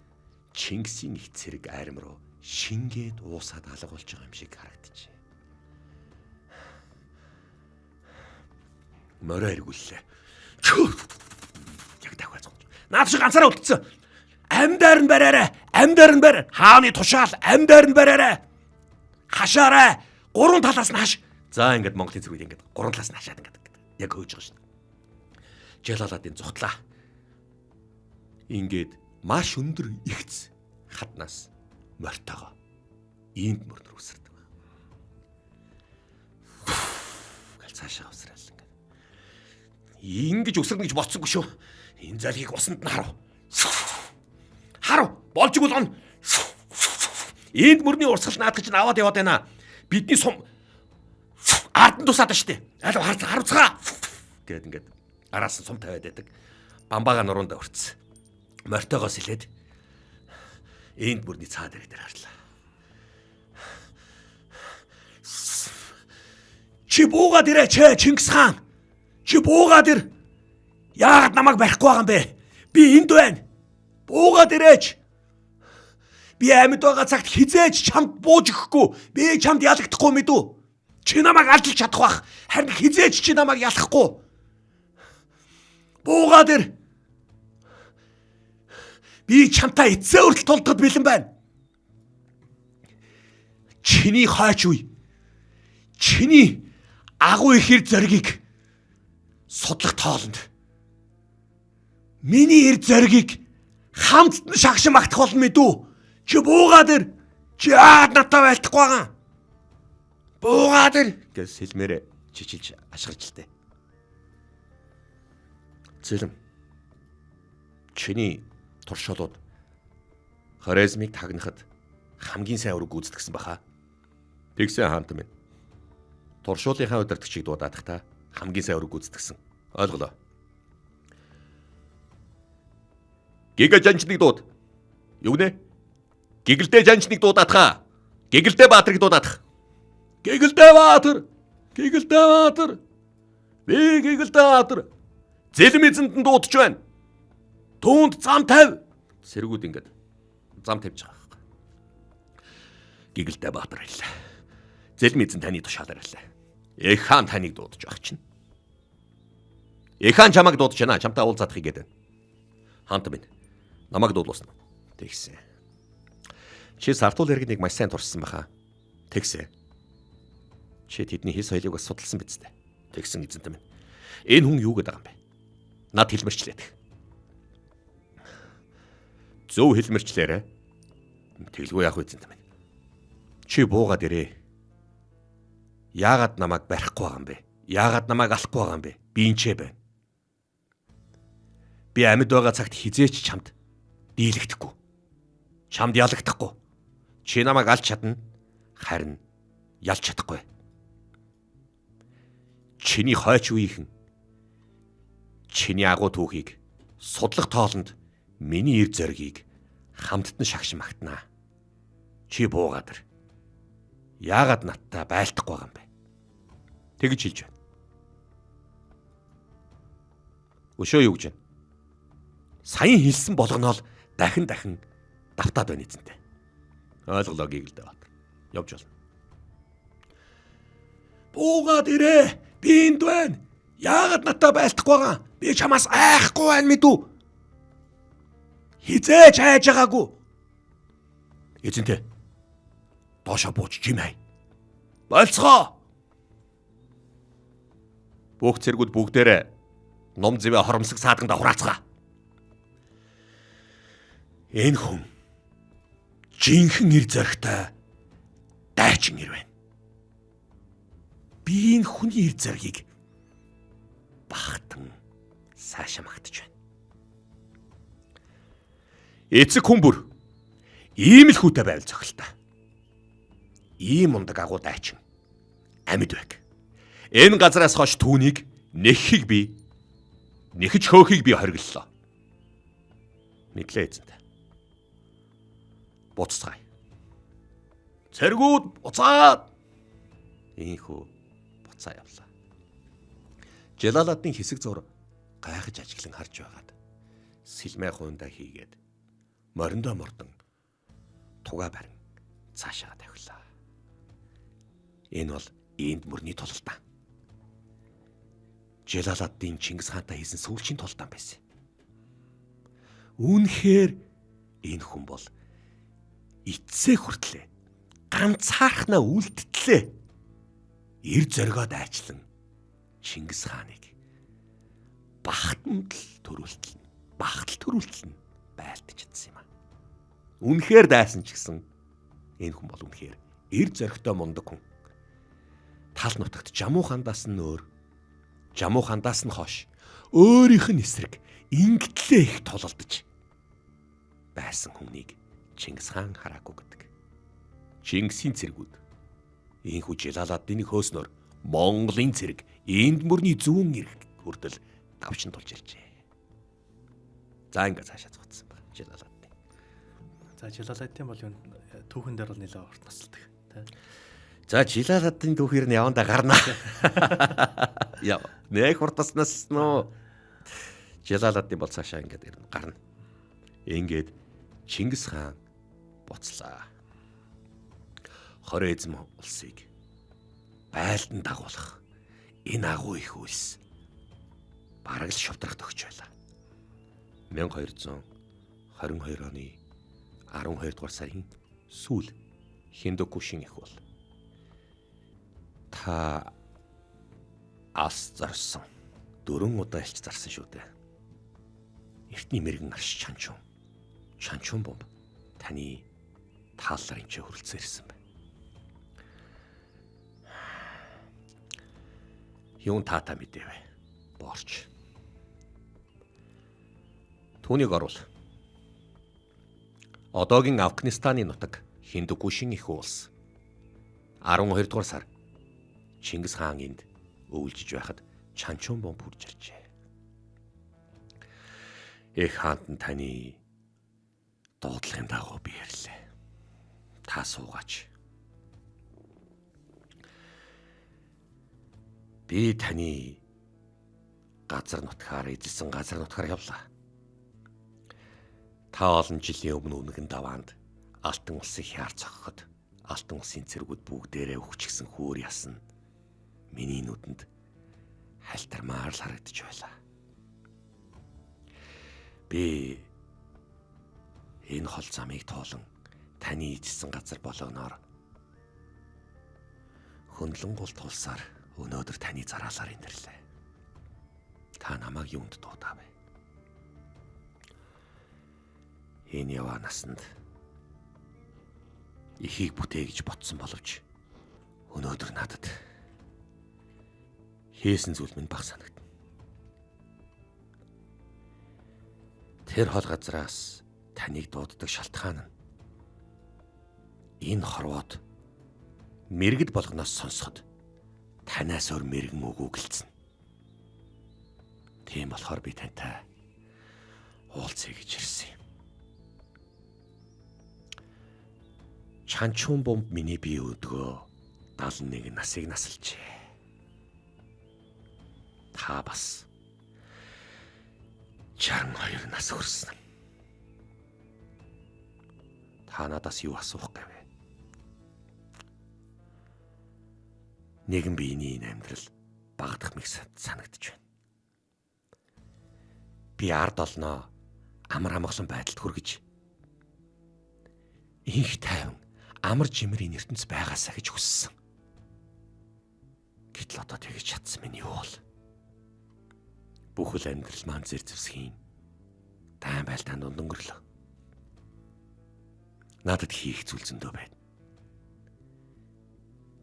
Чингисийн их цэрэг айрам руу шингээд уусаад алга болж байгаа юм шиг харагдчихэ. Морой эргүүллээ. Яг давхаа цогж. Наад шиг ганцаараа үлдсэн. Амьдаар нь бариарай. Амьдаар нь барь. Хааны тушаал амьдаар нь бариарай. Хашаарай. Гурван талаас нь хаш. За ингээд Монголын цэргүүд ингээд гурван талаас нь хашаад ингээд яг хөөж байгаа шүү дээ. Жалаладын зутлаа. Ингээд маш өндөр ихц хатнаас мортойгоо иймд мөрдөр үсэрдэг. Гал цаашаа усраал ингээд. Ингэж үсэрнэ гэж бодсонгүй шүү. Энэ залгийг усанд нь харав. Харав. Болж игэл он. Энд мөрний урсгал наад гэж аваад яваад байна. Бидний сум ард нь тусаад штэ. Алуу харуцгаа гэд ингээд араас нь сум тавиад байдаг. Бамбаага нуруунд өрцсөн. Мортойгоос илээд энд бүрний цаа дээр харлаа. Чи буугаад ирээ Чингис хаан. Чи буугаад ир. Яагаад намайг барихгүй байгаа юм бэ? Би энд байна. Буугаад ирээч. Би амьд байгаа цагт хизээж чамд бууж өгөхгүй. Би чамд ялагдахгүй мэдүү. Чи намайг алдаж чадах бах. Харин хизээж чи намайг ялахгүй. Буугаад ир. Би чамтай эцсээ хүртэл тулдахад бэлэн байна. Чиний хойч үе. Чиний агуу ихэр зоригийг судлах тоолонд. Миний эр зоригийг хамт нь шагшин магтах болно мэдүү. Чи буугаад ир. Чи яагаад надтай байлдахгүй байгаа? Буугаад ир гэж сэлмээрээ чичилж ашгарч лтэй. Зэлэм. Чиний туршуулууд хорезмыг тагнахад хамгийн сайн үүрэг гүйцэтгэсэн баха. Тэгсэн хаант минь. Туршуулынхаа удирдагчийг дуудахдаа хамгийн сайн үүрэг гүйцэтгэсэн. Ойлголоо. Гига жанчныг дууд. Юу гэнэ? Гигэлдээ жанчныг дуудаатгаа. Гигэлдээ баатрыг дуудаатах. Гигэлдээ баатар. Гигэлдээ баатар. Би гигэлдээ баатар. Зэлэм эзэнд нь дуудаж байна. Түүнд зам тавь. Сэргүүд ингээд зам тавьж байгаа хэрэг. Гигэлдээ баатар хэллээ. Зэлэм эзэн таны тушаалаар хэллээ. Эх хаан таныг дуудаж байх чинь. Эх хаан чамайг дуудаж байна. Чамтай уулзаадахыг гээд байна. Хаант минь. Намайг дуулуулсан. Тэгсэн. Чи сартуул иргэнийг маш сайн туршсан баха. Тэгсэн. Чи тэдний хэл соёлыг бас судалсан биз дээ. Тэгсэн эзэнтэй минь. Энэ хүн юу гэдэг юм бэ? Над хэлмэрчлээд. Зөв хэлмэрчлээрэ. Тэглгүй яах вэ эзэнтэй минь. Чи буугаад ирээ. Яагаад намайг барихгүй байгаа юм бэ? Яагаад намайг алахгүй байгаа юм бэ? Би энчээ байна. Би амьд байгаа цагт хизээч чамд дийлэгдэхгүй. Чамд ялагдахгүй. Чи намайг алж чадна. Харин ялж чадахгүй. Чиний хойч үеийнхэн чиний агуу түүхийг судлах тоолонд Миний эр зоригийг хамтд нь шагшин магтнаа. Чи буугаад ир. Яагаад надтай байлдахгүй байгаа юм бэ? Тэгж хэлж байна. Өшөө юу гэж байна? Саяхан хэлсэн болгоноо л дахин давтаад байна эзэнтэй. Ойлголоо гигэлдэ бат. Явж болно. Буугаад ирээ. Би энд байна. Яагаад надтай байлдахгүй байгаа? Би чамаас айхгүй байна мэдүү. Хизээж хайж байгаагүй. Эзэнтэй. Доошо бууч чимээ. Болцгоо. Бүх цэргүүд бүгдээрээ ном зэвэ хоромсог саадганд хураацгаа. Энэ хүн жинхэнэ ир зоригтой дайчин ир байна. Би энэ хүний ир зоригийг багтан цаашаа магтаж байна. Эцэг хүн бүр ийм л хүүтэй байвал цохилтой. Ийм ундаг агуу дайчин амьд байг. Энэ газараас хойш түүнийг нэххийг би нэхэж хөөхийг би хориглолоо. Мэдлээ эзэнтэй. Буццгаая. Цэргүүд буцаад. Ийхүү буцаа явлаа. Жалаладын хэсэг зур гайхаж ажиглан харж байгаад сэлмээ хуйндаа хийгээд мориндоо мордон тугаа барин цаашаа тавилаа. Энэ бол энд мөрний тулалдаа. Жалаладын Чингис хаантай хийсэн сүүлчийн тулалдаан байсан. Үүнхээр энэ хүн бол эцсээ хүртлээ ганцаархнаа үлдтлээ. Ир зоригоо дайчлан Чингис хааныг багтал төрүүлтэл нь байлдаж чадсан юм а. Үнэхээр дайсан ч гэсэн энэ хүн бол үнэхээр ир зоригтой мундаг хүн. Тал нутагт Жамуу хандаас нь өөр, Жамуу хандаас нь хойш өөрийнх нь эсрэг ингэтлээ их тулалдаж байсан хүнийг Чингис хаан хараагүй гэдэг. Чингисийн цэргүүд ийхүү Жалаладдын хөөснөр Монголын цэрэг энд мөрний зүүн эрэг хүртэл давчин тулж иржээ. За ингээ цаашаа цуцсан ба Жалаладдын. За Жалаладдын бол юу түүхэн дээр бол нэлээд урт насалдаг тий. За Жалаладдын түүхээр нь явандаа гарнаа. Яа, нэг хурдаснаас нөө Жалаладдын бол цаашаа ингээд ирнэ гарна. Ингээд Чингис хаан буцлаа. Хорезм улсыг байлдан дагуулах энэ агуу их үйлс бараг л шавдрагт өгч байлаа. 1222 оны 12 дугаар сарын сүүл Хиндукушийн их бол та ас зарсан 4 удаа илч зарсан шүү дээ. Эртний мэрэгэн арш чанчун бомб таны тааллаар энэ хөрөлцсөн ирсэн байна. Юун таата мэдээвэ. Борч. Түүнийг оруул. Одоогийн Афганистаны нутаг Хиндукушийн их улс 12 дугаар сар Чингис хаан энд өвлжиж байхад чанчун бомб хурж иржээ. Эх хаанд нь таны дуудлагын дагуу би ярьлаа. Та суугаач. Би таны газар нутгаар эзэлсэн газар нутгаар явлаа. Та олон жилийн өмнө үнэгэн даваанд Алтан улсыг хяар цогхоход Алтан улсын цэргүүд бүгдээрээ өвчгсөн хөөр ясна. Миний нүдэнд халтармаар л харагдаж байлаа. Би энэ хол замыг тоолон таны эзэлсэн газар болгоноор хөндлөн гол тулсаар өнөөдөр таны зараалаар индэрлээ. Та намайг юунд дуудав вэ? Энэ яваа насанд ихийг бүтээ гэж ботсон боловч өнөөдөр надад хийсэн зүйл минь баг санагдана. Тэр хол газраас таныг дууддаг шалтгаан нь энэ хорвоод мэрэгд болгоноос сонсоход танаас өөр мэрэгэн үг үгэлцэн. Тийм болохоор би тантай уулзъя гэж ирсэн юм. Чанчун бомб миний бие өдгөө 71 насыг насалжээ. Та бас 62 нас хүрсэн. Та надаас юу асуух гэв? Нэгэн биений энэ амьдрал багдах мэт санагдж байна. Би ард олноо амар амгалан байдалд хүргэж инх тайван амар жимрийн ертөнц байгаасаа гэж хүссэн. Гэтэл одоо тэгж чадсан минь юу бол? Бүхэл амьдрал маань зэр зэвсгийн тайван байлдаанд өнгөрлөө. Надад хийх зүйл зөндөө байна.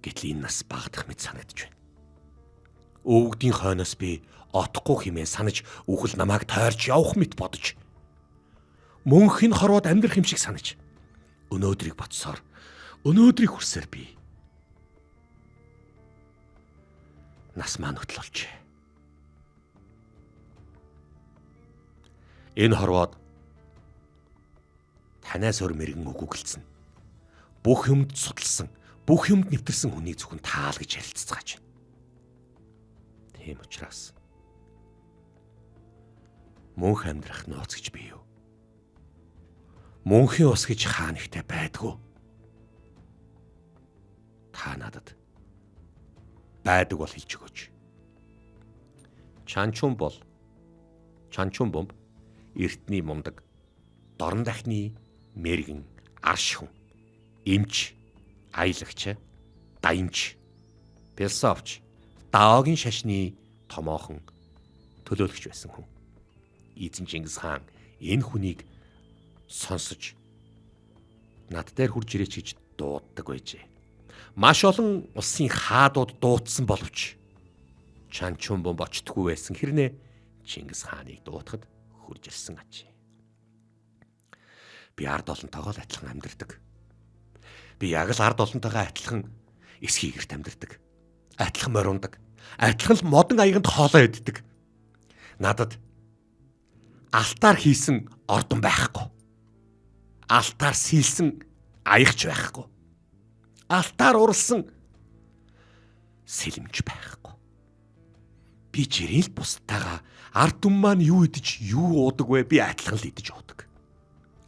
Гэтэл энэ нас багдах мэт санагдж байна. Өвгдийн хойноос би отохгүй хэмээн санаж үхэл намайг тойрч явах мэт бодож мөнхийн хорвоод амьдрах юм шиг санаж өнөөдрийг бодсоор өнөөдрийг хүрсээр би нас маань хөтлөлж. Энэ хорвоод танаас өөр мэрэгэн үгүгэлцэн. Бүх юмд судалсан, бүх юмд нэвтэрсэн хүнийг зөвхөн таал гэж ярилцгааж байна. Тийм учраас мөнх амьдрах нууц гэж бий юу? Мөнхийн ус гэж хаа нэгтээ байдгүй. Та надад байдаг бол хэлж өгөөч. Чанчун бомб эртний мундаг дорн дахны мэргэн арш хүн, эмч, аялагч, даянч, философч, даогийн шашны томоохон төлөөлөгч байсан хүн. Эзэн Чингис хаан энэ хүнийг сонсож над дээр хурж ирээч гэж дууддаг байжээ. Маш олон улсын хаадууд дуудсан боловч Чанчун бомб очтгүй байсан хэрнээ Чингис хааныг дуудахад хурж ирсэн ачи. Би ард олонтойгоо л адилхан амьдардаг. Би яг л ард олонтойгоо адилхан эсхий гэрт амьдардаг. Адилхан морундаг. Адилхан л модон аяганд хоолоо иддэг. Надад алтаар хийсэн ордон байхгүй. Алтаар сийлсэн аягч байхгүй. Алтаар урлсан сэлэмж байхгүй. Би жирийн л бусдаагаа ард түмэн маань юу идэж, юу уудаг вэ? Би адилхан л идэж уудаг.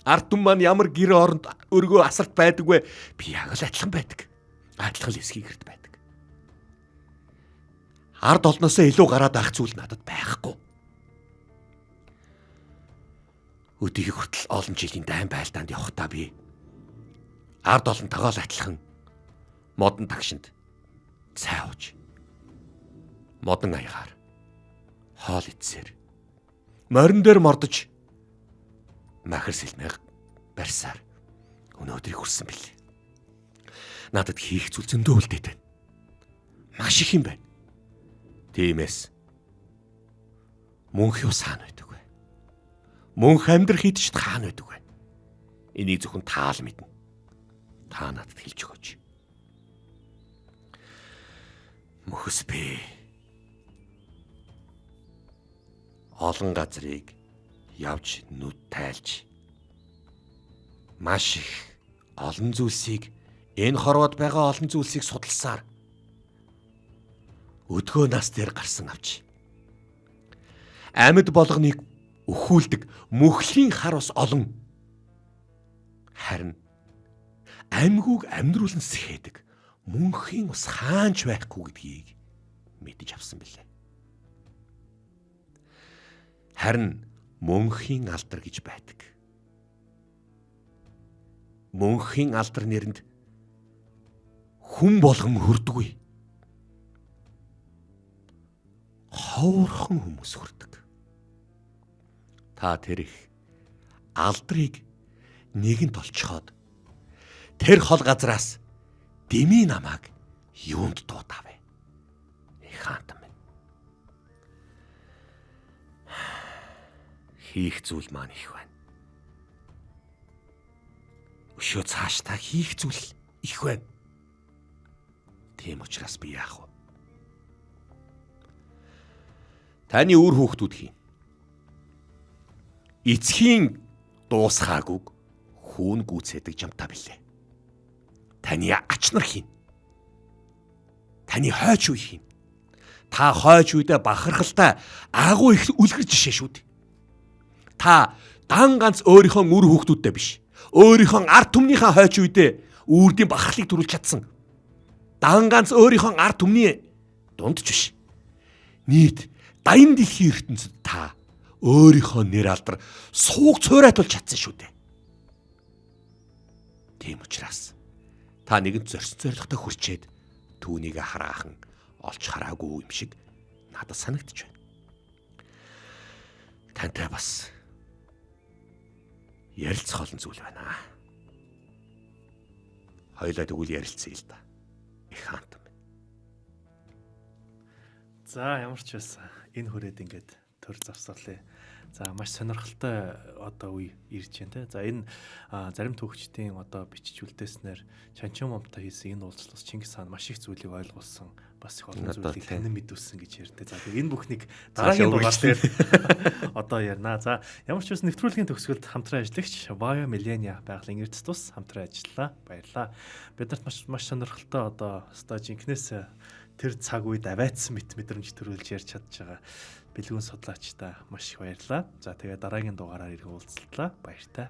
Ард түмэн маань ямар гэр оронд өргөө асарт байдаг вэ? Би яг л адилхан байдаг. Адилхан л эсхий гэрт байдаг. Ард олноосоо илүү гараад байх зүйл надад байхгүй. Өдийг хүртэл олон жилийн дайн байлдаанд явахдаа би ард олонтойгоо л адилхан модон тагшинд цай ууж, модон аягаар хоол идсээр, морин дээр мордож, махар сэлмэг барьсаар өнөөдрийг хүрсэн билээ. Надад хийх зүйл зөндөө үлдээд байна. Маш их юм байна. Тиймээс мөнхийн ус хаана байдаг вэ? Мөнх амьдрах идчихэд хаана байдаг вэ? Энийг зөвхөн таал мэднэ. Та надад хэлж өгөөч. Мөхөс би олон газрыг явж нүд тайлж маш их олон зүйлсийг энэ хорвоод байгаа олон зүйлсийг судалсаар өдгөө нас дээр гарсан авч амьд болгоныг өхүүлдэг мөхлийн хар ус олон, харин амьгүйг амьдруулан сэхэдэг мөнхийн ус хаанч байхгүй гэдгийг мэдэж авсан билээ. Харин мөнхийн алдар гэж байдаг. Мөнхийн алдар нэрэнд хүн болгон хүрдэггүй. Ховорхон хүмүүс хүрдэг. Та тэр их алдрыг нэгэнт олцоход тэр хол газраас дэмий намайг юунд дуудав вэ? Их хаантан байна. Хийх зүйл маань их байна. Өшөө цаашдаа хийх зүйл их байна. Тийм учраас би яах вэ? Таны үр хүүхдүүд хий. эцхийн дуусхаагүйг хүүн гүйцэдэг жамтаа билээ. Таны ач нар хийн. Таны хойч үе хийн. Та хойч үедээ бахархалтай агуу их үлгэр жишээ шүү дээ. Та дан ганц өөрийнхөө үр хүүхдүүдтэй биш. Өөрийнхөө ард түмнийхээ хойч үедээ үрдийн бахархлыг төрүүлж чадсан. Дан ганц өөрийнхөө ард түмний дунд ч биш. Нийт даян дэлхийн ертөнцид та өөрийнхөө нэр алдар сууг цуурайтуулж чадсан шүү дээ. Тийм учраас та нэгэн зорьсон зорилготой хүрчээд түүнийг хараахан олж хараагүй юм шиг надад санагдчих байна. Тантай бас ярилцах олон зүйл байна. Хоёлаа тэгвэл ярилцъя л да. Их хаантан. За ямар ч байсан энэ хүрээд ингээд төр завсарлаа. За маш сонирхолтой одоо үе ирж байна те. За энэ зарим түүхчдийн одоо бичиж үлдээснээр Чанчин момтой хийсэн энэ уулзлаас Чингис хаан маш их зүйлийг ойлгуулсан, бас их олон зүйлийг танин мэдүүлсэн гэж ярьдээ. За тэгээ энэ бүхнийг дараагийн дугаар дээр одоо ярина. За ямар ч байсан нэвтрүүлгийн төгсгөлд хамтран ажиллагч Bio Millennia байгалийн эрдэс тус хамтран ажиллаа. Баярлалаа. Биднэрт маш сонирхолтой одоо жинкнээс тэр цаг үед аваадсан мэдрэмж төрүүлж ярьж чадж байгаа бэлгүүн судлаачтай маш их баярлалаа. За тэгээ дараагийн дугаараар ирэх уулзлаа. Баяртай.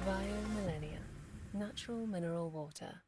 Bio Millennia, natural mineral water.